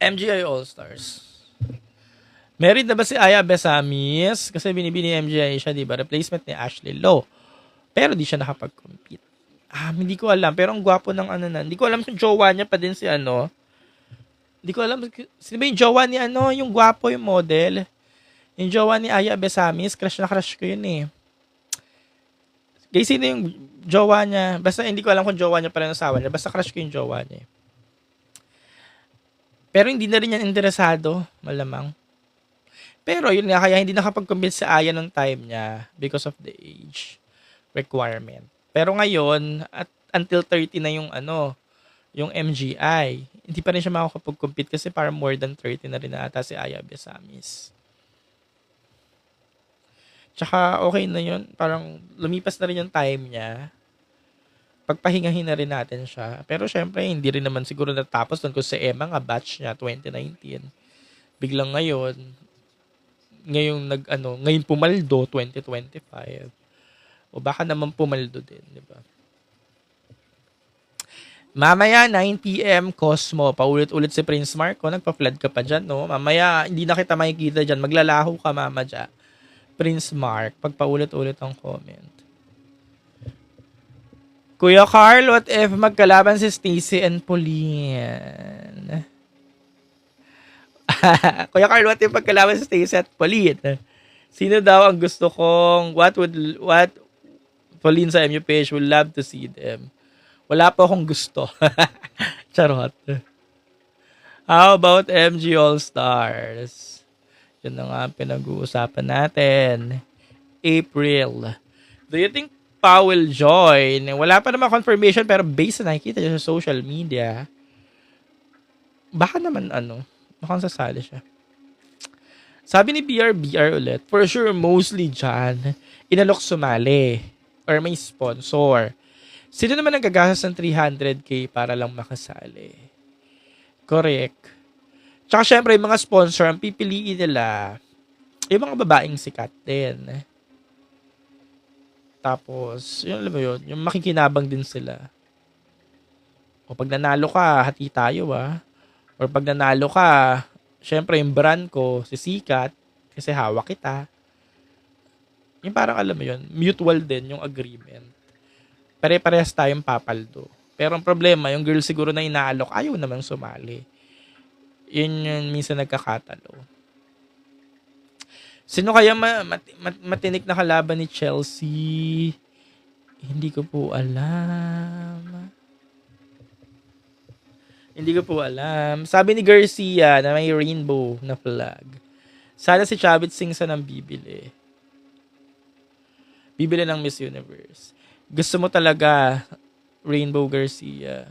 MGI All-Stars. Married na ba si Aya Besamis? Kasi binibini MGI siya, di ba? Replacement ni Ashley Lowe. Pero di siya nakapag-compete. Hindi ko alam. Pero ang gwapo ng Hindi ko alam kung jowa niya pa din si Hindi ko alam. Sino ba yung jowa ni yung gwapo, yung model? Yung jowa ni Aya Besamis, crush na crush ko yun eh. Guys, sino yung jowa niya? Basta hindi ko alam kung jowa niya pala ng asawa niya. Basta crush ko yung jowa niya. Pero hindi na rin yan interesado, malamang. Pero yun nga, kaya hindi nakapag-commit si Aya nung time niya because of the age requirement. Pero ngayon, at until 30 na yung yung MGI. Hindi pa rin siya makakapag-compete kasi parang more than 30 na rin na ata si Aya Besamis. Tsaka okay na yun. Parang lumipas na rin yung time niya. Pagpahingahin na rin natin siya. Pero syempre, hindi rin naman siguro natapos doon kasi si Emma nga batch niya 2019. Biglang ngayon pumaldo 2025. O baka naman pumaldo din, di ba? Mamaya, 9 p.m. Cosmo. Paulit-ulit si Prince Marco. Nagpa-flood ka pa dyan, no? Mamaya, hindi na kita makikita dyan. Maglalaho ka, mama, dyan. Prince Mark. Pag paulit-ulit ang comment. Kuya Carl, what if magkalaban si Stacy and Pauline? Kuya Carl, what if magkalaban si Stacy at Pauline? Sino daw ang gusto kong, what Pauline sa MUPH would love to see them? Wala pa akong gusto. Charot. How about MG All-Stars? Yun na nga pinag-uusapan natin. April. Do you think Pa will join? Wala pa naman confirmation pero based na nakikita niya sa social media, baka naman mukhang sasali siya. Sabi ni BR ulit, for sure mostly dyan, inalok sumali or may sponsor. Sino naman ang gagastos ng 300k para lang makasali? Correct. Tsaka syempre, yung mga sponsor, ang pipiliin nila, yung mga babaeng sikat din. Tapos, yun alam mo yun, yung makikinabang din sila. O pag nanalo ka, hati tayo Or pag nanalo ka, syempre yung brand ko, sisikat, kasi hawak kita. Yung parang alam mo yun, mutual din yung agreement. Pare-parehas tayong papaldo. Pero ang problema, yung girl siguro na inaalok, ayaw naman sumali. Yun yung minsan nagkakatalo. Sino kaya matinik na kalaban ni Chelsea? Hindi ko po alam. Sabi ni Garcia na may rainbow na flag. Sana si Chavit Singson ang bibili. Bibili ng Miss Universe. Gusto mo talaga, Rainbow Garcia.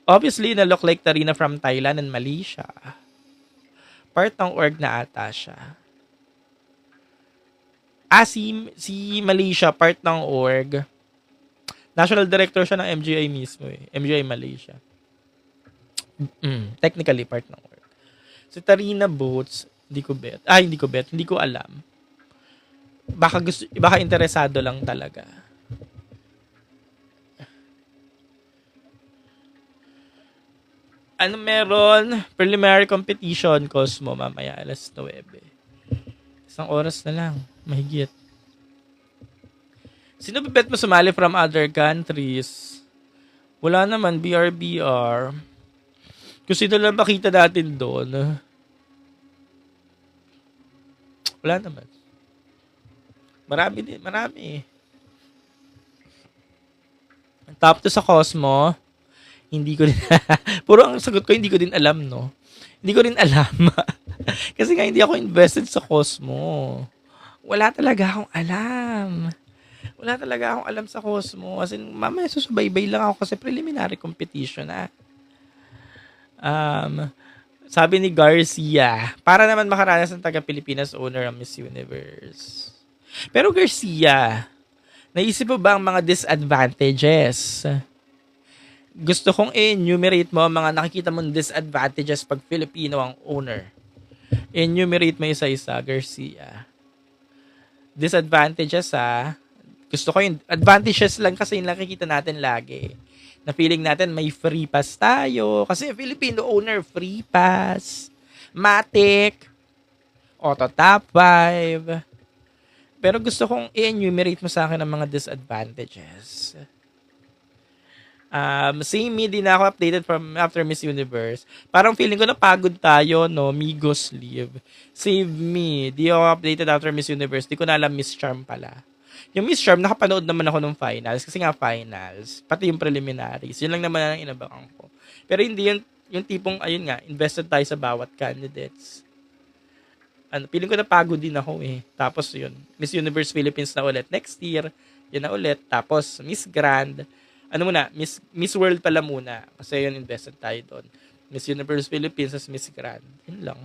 Obviously, na-look like Tarina from Thailand and Malaysia. Part ng org na ata siya. Si Malaysia, part ng org. National Director siya ng MGI mismo MGI Malaysia. Technically, part ng org. Si Tarina Boats, hindi ko alam. Baka interesado lang talaga. Meron? Preliminary competition, Cosmo, mamaya alas 9. Isang oras na lang. Mahigit. Sino bet mo sumali from other countries? Wala naman, BRBR. Kung sino lang makita natin doon. Wala naman. Marami. Top 2 sa Cosmo. Hindi ko din. Puro ang sagot ko, hindi ko din alam, no? Hindi ko rin alam. Kasi nga, hindi ako invested sa Cosmo. Wala talaga akong alam sa Cosmo. As in, mamaya susubaybay lang ako kasi preliminary competition, Sabi ni Garcia, para naman makaranas ng taga-Pilipinas owner ang Miss Universe. Pero Garcia, naisip mo ba ang mga disadvantages? Gusto kong enumerate mo ang mga nakikita mong disadvantages pag Filipino ang owner. Enumerate mo isa-isa, Garcia. Disadvantages, Gusto ko yung advantages lang kasi yung nakikita natin lagi. Na feeling natin may free pass tayo. Kasi Filipino owner, free pass. Matic. Auto top 5. Pero gusto kong i-enumerate mo sa akin ang mga disadvantages. Same me, di na ako updated from after Miss Universe. Parang feeling ko napagod tayo, no? Migos leave. Save me. Di ako updated after Miss Universe. Di ko na alam Miss Charm pala. Yung Miss Charm, nakapanood naman ako ng finals. Kasi nga finals. Pati yung preliminaries. Yun lang naman ang inabangan ko. Pero hindi yung tipong, ayun nga, invested tayo sa bawat candidates. Feeling ko napagod din ako Tapos yun, Miss Universe Philippines na ulit next year. Yun na ulit. Tapos Miss Grand. Ano muna, Miss World pala muna. Kasi yun, invested tayo doon. Miss Universe Philippines as Miss Grand. Yun lang.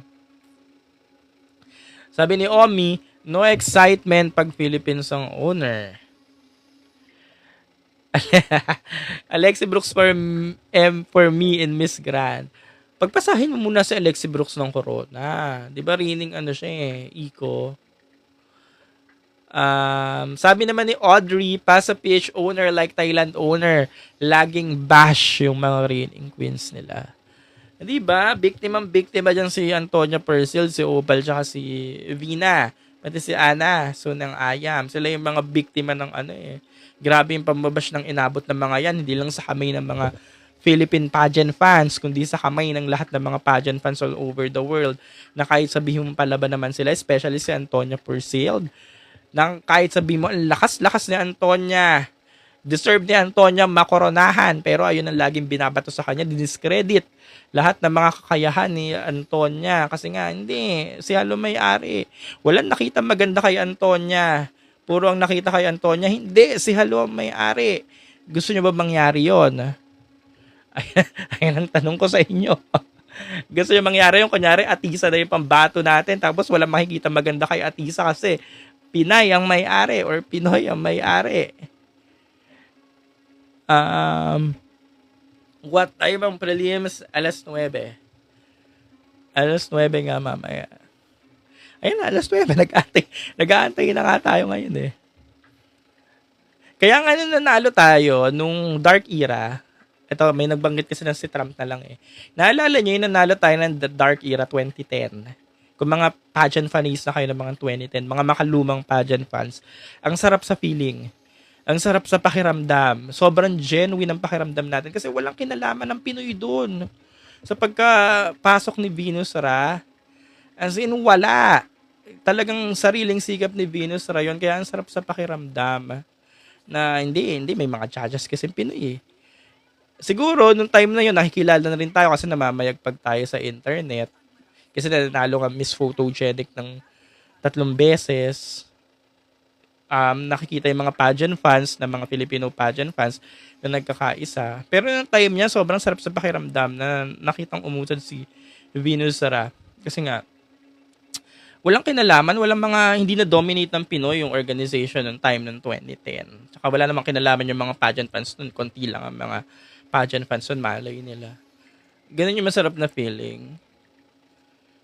Sabi ni Omi, no excitement pag Philippines ang owner. Alexi Brooks for me in Miss Grand. Pagpasahin mo muna si Alexi Brooks ng Corona. Di ba rining ano siya Eco. Sabi naman ni Audrey, pa sa PH owner like Thailand owner, laging bash yung mga reigning queens nila. Di ba? Biktima dyan si Antonia Purcell, si Opal, tsaka si Vina. Pati si Ana, Sunang Ayam. Sila yung mga biktima ng grabe yung pambabash ng inabot ng mga yan. Hindi lang sa kamay ng mga Philippine pageant fans, kundi sa kamay ng lahat ng mga pageant fans all over the world. Na kahit sabihin mo palaban naman sila, especially si Antonia Purcell, nang kahit sabihin mo, ang lakas-lakas ni Antonia. Deserve ni Antonia makoronahan. Pero ayun ang laging binabato sa kanya. Diniscredit lahat ng mga kakayahan ni Antonia. Kasi nga, hindi. Si Halo may-ari. Walang nakita maganda kay Antonia. Puro ang nakita kay Antonia. Hindi. Si Halo may-ari. Gusto nyo ba mangyari yon? Ayan ang tanong ko sa inyo. Gusto nyo mangyari yung kunyari, Atisa na yung pambato natin. Tapos walang makikita maganda kay Atisa kasi Pinay ang may-ari or Pinoy ang may-ari. What time ang prelims? Alas 9. Alas 9 nga mamaya. Ayun na, alas 9. Nag-aantay na nga tayo ngayon Kaya nga nanalo tayo nung dark era. Ito, may nagbanggit kasi na si Trump na lang Naalala niyo yung nanalo tayo ng the dark era 2010. Kung mga pageant fans na kayo ng mga 2010, mga makalumang pageant fans, ang sarap sa feeling. Ang sarap sa pakiramdam. Sobrang genuine ang pakiramdam natin kasi walang kinalaman ng Pinoy doon. Sa pagkapasok ni Venus Ra, as in wala. Talagang sariling sikap ni Venus Ra yun. Kaya ang sarap sa pakiramdam. Na hindi, may mga judges kasi Pinoy Siguro, nung time na yun, nakikilala na rin tayo kasi namamayagpag tayo sa internet. Kasi nanalo ka Miss Photogenic ng 3 beses. Nakikita yung mga pageant fans, na mga Filipino pageant fans na nagkakaisa. Pero yung time niya, sobrang sarap sa pakiramdam na nakitang umutad si Venus Sara. Kasi nga, walang kinalaman, walang mga, hindi na dominate ng Pinoy yung organization ng time ng 2010. Tsaka wala namang kinalaman yung mga pageant fans nun, konti lang ang mga pageant fans nun, malay nila. Ganun yung masarap na feeling.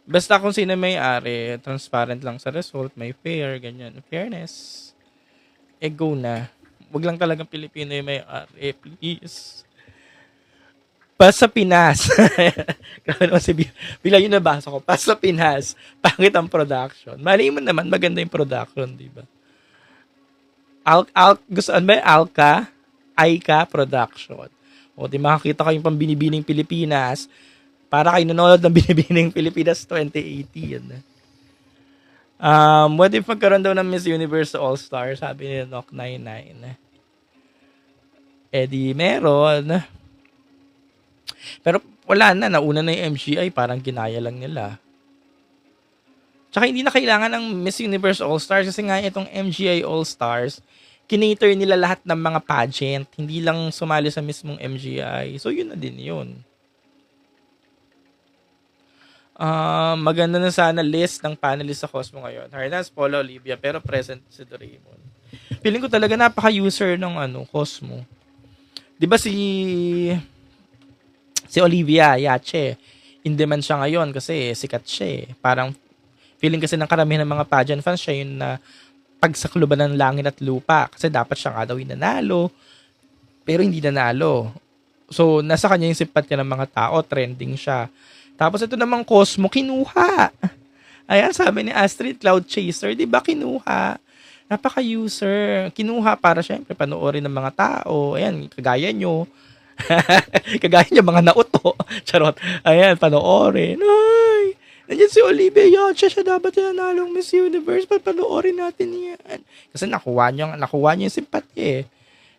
Basta kung sino may-ari, transparent lang sa result, may fair, ganyan. Fairness. Go na. Wag lang talagang Pilipino yung may-ari, please. Basta Pinas. Grabe naman si Bila yun nabasa ko. Basta Pinas. Pangit ang production. Mali mo naman, maganda yung production, di ba? Gusto ba Alka? Aika Production. O, di makakita kayong pambinibining Pilipinas. Para kayo nanonood ng Binibining Pilipinas 2018. What if magkaroon daw ng Miss Universe All-Star? Sabi ni Nock99. Di meron. Pero wala na. Nauna na yung MGI. Parang ginaya lang nila. Tsaka hindi na kailangan ng Miss Universe All-Stars kasi nga itong MGI All-Stars, kinater nila lahat ng mga pageant. Hindi lang sumali sa mismong MGI. So, yun na din yun. Maganda na sana list ng panelists sa Cosmo ngayon. Hernas, Paula, Olivia, pero present si Doraemon. Feeling ko talaga napaka-user ng Cosmo. 'Di ba si Olivia Yache, in demand siya ngayon kasi sikat siya Parang feeling kasi ng karamihan ng mga pageant fans siya yun na pagsakluban ng langit at lupa kasi dapat siya nga daw yung nanalo pero hindi nanalo. So, nasa kanya yung simpatya ng mga tao, trending siya. Tapos ito namang Cosmo, kinuha. Ayan, sabi ni Astrid Cloud Chaser, di ba kinuha? Napaka-user. Kinuha para syempre panoorin ng mga tao. Ayan, kagaya nyo. Kagaya nyo, mga nauto. Charot. Ayan, panoorin. Ay, nandiyan si Olivia Yacha, siya dapat yung nanalong Miss Universe. Panoorin natin yan. Kasi nakuha niya yung simpatya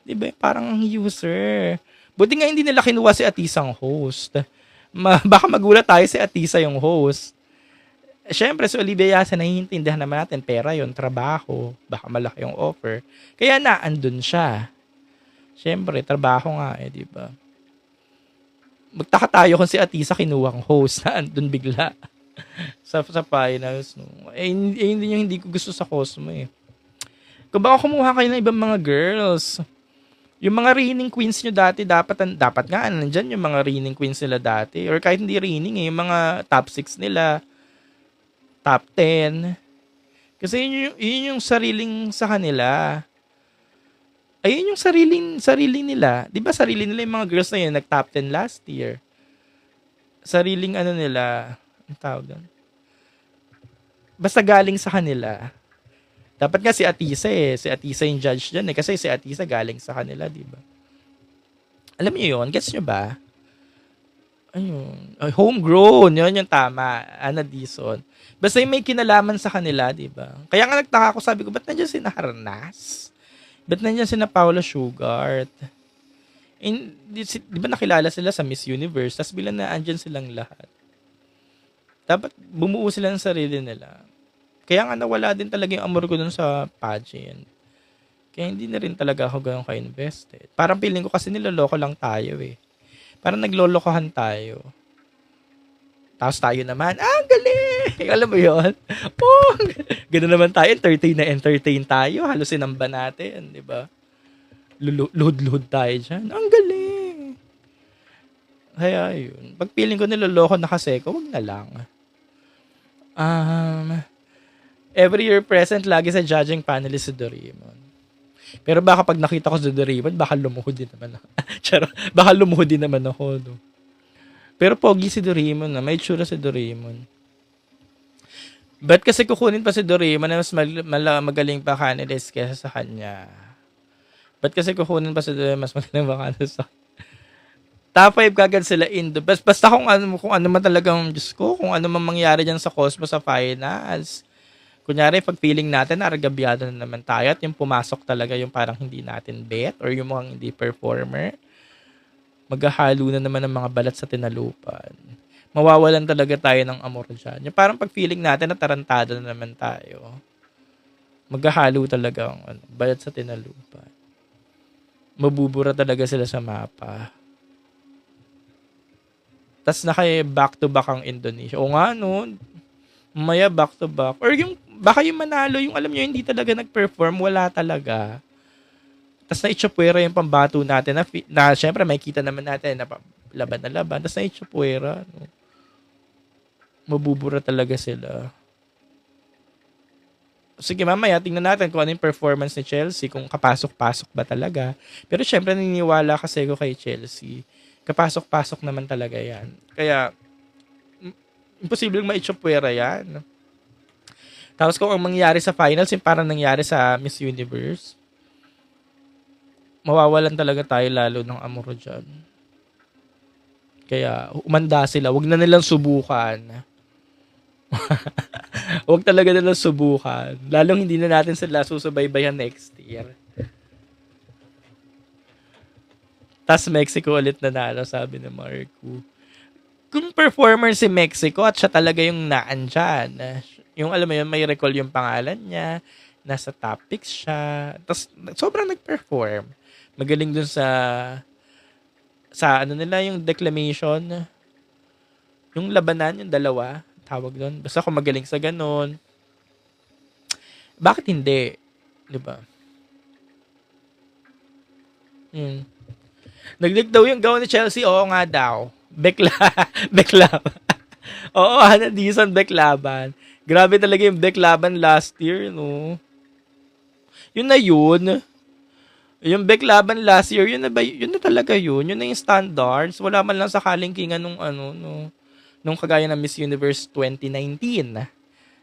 Di ba? Parang user. Buti nga hindi nila kinuha si Atisang host. Baka magulat tayo si Atisa yung host. Siyempre, si Olivia Yasa, naiintindihan naman natin, pera yon, trabaho, baka malaki yung offer. Kaya andun siya. Siyempre, trabaho nga eh, di ba? Magtaka tayo kung si Atisa kinuwang host na andun bigla sa finals. No? Hindi yung hindi ko gusto sa Cosmo eh. Kung baka kumuha kayo ng ibang mga girls, yung mga reigning queens nyo dati, dapat nga, nandyan yung mga reigning queens nila dati. Or kahit hindi reigning eh, yung mga top 6 nila, top 10. Kasi yun yung sariling sa kanila. Ayun yung sarili nila. Di ba sarili nila yung mga girls na yun, nag-top 10 last year. Sariling ano nila, ang tawag doon. Basta galing sa kanila. Dapat nga si Atisa eh. Si Atisa yung judge dyan eh. Kasi si Atisa galing sa kanila, di ba? Alam niyo yun? Gets nyo ba? Ayun. Ay, homegrown. Yun yung tama. Ana Dizon. Basta yung may kinalaman sa kanila, di ba? Kaya nga nagtaka ako, sabi ko, ba't nandiyan si Harnas? Ba't nandiyan si Paula Shugart? Di ba nakilala sila sa Miss Universe? Tapos bilang na andyan silang lahat. Dapat bumuo sila ng sarili nila. Kaya nga nawala din talaga yung amor ko dun sa pageant. Kaya hindi na rin talaga ako ganun ka-invested. Parang feeling ko kasi niloloko lang tayo eh. Parang naglolokohan tayo. Tapos tayo naman, ang galing! Alam mo yun? Oh, gano'n naman tayo, entertain tayo. Halos sinamba natin, di ba? Luhod-luhod tayo dyan. Ang galing! Kaya yun. Pag feeling ko niloloko na kasi ko, wag na lang. Every year present lagi sa judging panelist si Doraemon. Pero baka pag nakita ko si Doraemon, baka lumuhod din naman ako. Charot, baka lumuhod din naman ako. No? Pero pogi si Doraemon na, may itsura si Doraemon. Ba't kasi kukunin pa si Doraemon na mas magaling pa kanilist kesa sa kanya? Ba't kasi kukunin pa si Doraemon mas magaling pa kanilist sa kanya? Top 5 kagad sila Indo. Basta kung ano man talagang, Diyos ko, kung ano man mangyari dyan sa Cosmo sa finals. Kunyari, pag feeling natin, aragabyado na naman tayo at yung pumasok talaga yung parang hindi natin bet or yung mukhang hindi performer, maghahalo na naman ng mga balat sa tinalupan. Mawawalan talaga tayo ng amor dyan. Yung parang pag feeling natin na tarantado na naman tayo, maghahalo talaga ang balat sa tinalupan. Mabubura talaga sila sa mapa. Tas back to back ang Indonesia. O nga no, maya back to back. Or yung, baka yung manalo, yung alam nyo, hindi talaga nag-perform, wala talaga. Tas na-itchapwera yung pambato natin na syempre may kita naman natin na laban na laban. Tas na-itchapwera. No? Mabubura talaga sila. Sige mamaya, tingnan natin kung ano yung performance ni Chelsea, kung kapasok-pasok ba talaga. Pero syempre naniniwala kasi ako kay Chelsea. Kapasok-pasok naman talaga yan. Kaya, imposibleng maitsapwera yan. Tapos kung ang mangyari sa finals, yung parang nangyari sa Miss Universe, mawawalan talaga tayo lalo ng amor dyan. Kaya, umanda sila. Huwag na nilang subukan. Huwag talaga nilang subukan. Lalong hindi na natin sila susubaybayan next year. Tas Mexico ulit nanalo, sabi ni Marco. Kung performer si Mexico at siya talaga yung naandyan, yung alam mo yun, may recall yung pangalan niya, nasa top picks siya, tas sobrang nag-perform. Magaling dun sa ano nila, yung declamation, yung labanan, yung dalawa, tawag doon. Basta kung magaling sa ganun, bakit hindi? Di ba? Nag-leak daw yung gown ni Chelsea, oo nga daw. Beklaban. Oo, Hannah Dizon, beklaban. Grabe talaga yung beklaban last year, no? Yun na yun. Yung beklaban last year, yun na talaga yun. Yun na yung standards. Wala man lang sa kalingkingan nung kagaya ng Miss Universe 2019.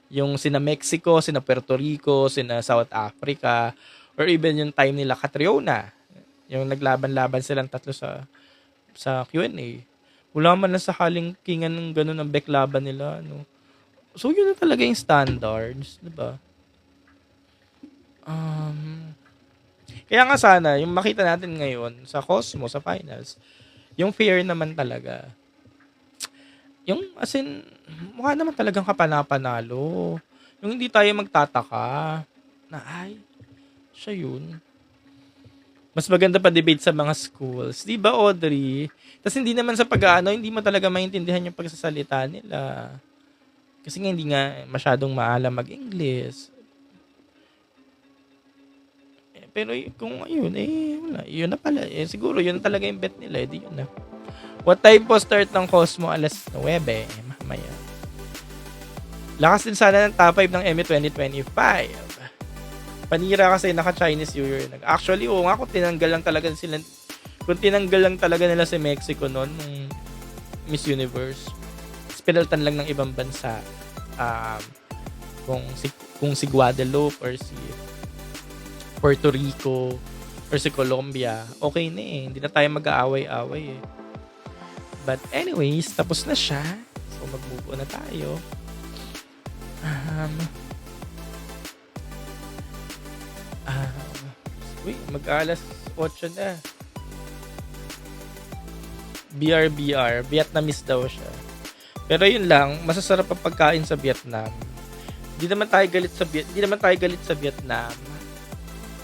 Yung sina Mexico, sina Puerto Rico, sina South Africa, or even yung time nila Catriona. Yung naglaban-laban silang tatlo sa Q&A. Wala man lang sa kalingkingan ng ganun ang beklaban nila, no? So, yun na talaga yung standards, di ba? Kaya nga sana, yung makita natin ngayon sa Cosmo, sa finals, yung fair naman talaga. Yung, as in, mukha naman talagang kapanapanalo. Yung hindi tayo magtataka na, ay, siya yun. Mas maganda pa debate sa mga schools. Di ba, Audrey? Tapos hindi naman sa pag-ano, hindi mo talaga maintindihan yung pagsasalita nila. Kasi nga hindi nga masyadong maalam mag-English. Pero kung ayun, wala. Yun na pala. Siguro yun talaga yung bet nila. Di yun na. What time po start ng Cosmo? Alas 9. Mamaya. Lakas din sana ng top 5 ng Emmy 2025. Panira kasi naka-Chinese New Year. Actually, nga kung tinanggal lang talaga sila, kung tinanggal lang talaga nila si Mexico noon, nung Miss Universe, pinalitan lang ng ibang bansa, kung si Guadeloupe or si Puerto Rico or si Colombia, okay na eh. Hindi na tayo mag-aaway-away eh. But anyways, tapos na siya. So mag-move on na tayo. Mag-alas 8 na. BR, Vietnamese daw siya. Pero yun lang, masasarap ang pagkain sa Vietnam. Hindi naman tayo galit sa Vietnam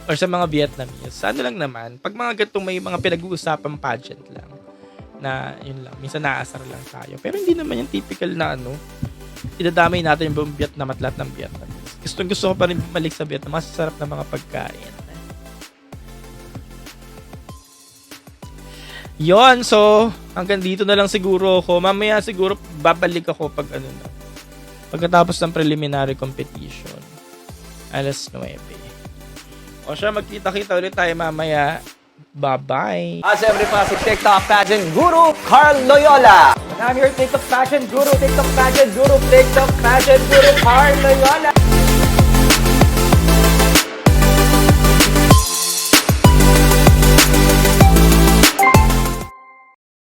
or sa mga Vietnamese. Ano lang naman, pag mga gatong may mga pinag-uusapang pageant lang, na yun lang, minsan naasar lang tayo. Pero hindi naman yung typical na idadamay natin yung buong Vietnam at lahat ng Vietnamese. Gusto ko pa rin bumalik sa Vietnam, masasarap na mga pagkain. Yon, so hanggang dito na lang siguro ako. Mamaya siguro babalik ako pagkatapos ng preliminary competition. Alas 9. O siya, magkita-kita ulit tayo mamaya. Bye-bye. Siyempre pa si TikTok pageant guru Carl Loyola. And I'm your TikTok pageant guru, TikTok pageant guru Carl Loyola.